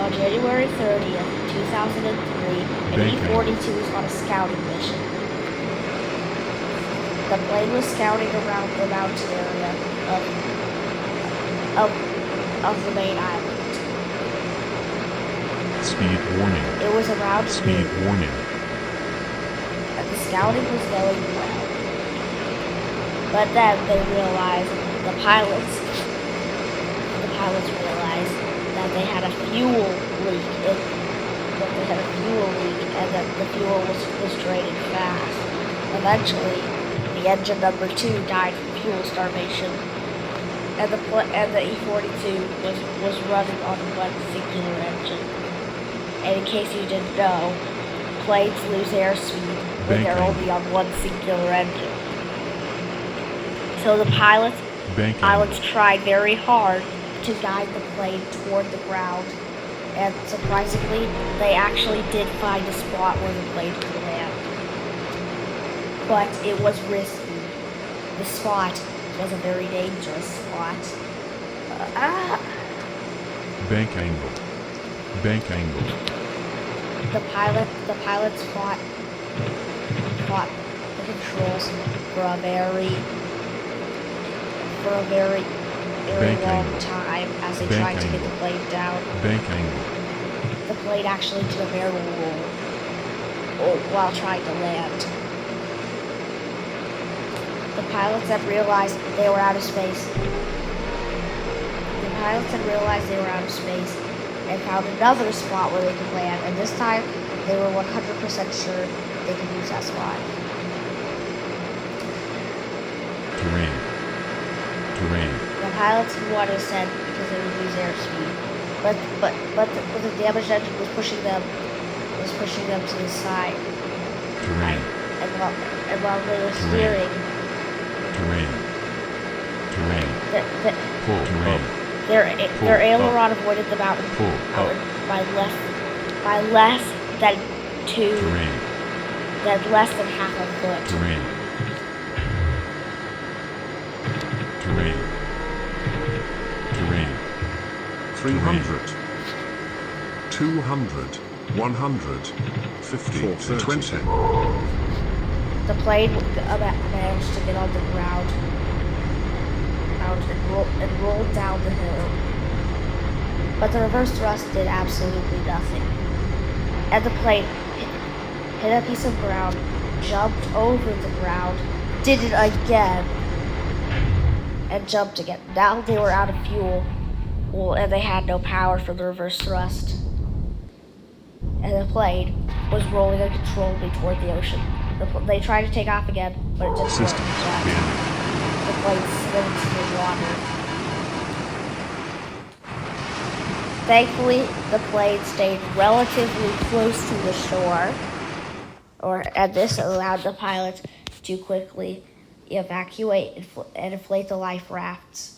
On January 30th, 2003, an E42 was on a scouting mission. The plane was scouting around the mountain area of the main island. Speed warning. It was around Speed noon, warning. and the scouting was going well. But then they realized, the pilots realized that they had a fuel leak, and that the fuel was draining fast. Eventually, the engine number 2 died from fuel starvation, and the E42 was running on one singular engine. And in case you didn't know, planes lose airspeed when they're only on one singular engine. So the pilots tried very hard to guide the plane toward the ground, and surprisingly, they actually did find a spot where the plane could land. But it was risky. The spot was a very dangerous spot. Bank angle. Bank angle. The pilots fought the controls for a very long time as they tried to get the plane down. Bank angle. The plane actually did a barrel roll while trying to land. The pilots had realized they were out of space. And found another spot where they could land, and this time they were 100% sure they could use that spot. Terrain. The pilots wanted to send because they would lose airspeed, but the damaged engine was pushing them to the side. Terrain. And while they were steering, their aileron avoided the mountain by less than half a foot. Terrain. 300, 200, 100, 50, 20. The plane managed to get on the ground and rolled down the hill. But the reverse thrust did absolutely nothing. And the plane hit a piece of ground, jumped over the ground, did it again, and jumped again. Now they were out of fuel, and they had no power for the reverse thrust. And the plane was rolling uncontrollably toward the ocean. They tried to take off again, but it didn't work. The plane slid into the water. Thankfully, the plane stayed relatively close to the shore, and this allowed the pilots to quickly evacuate and inflate the life rafts.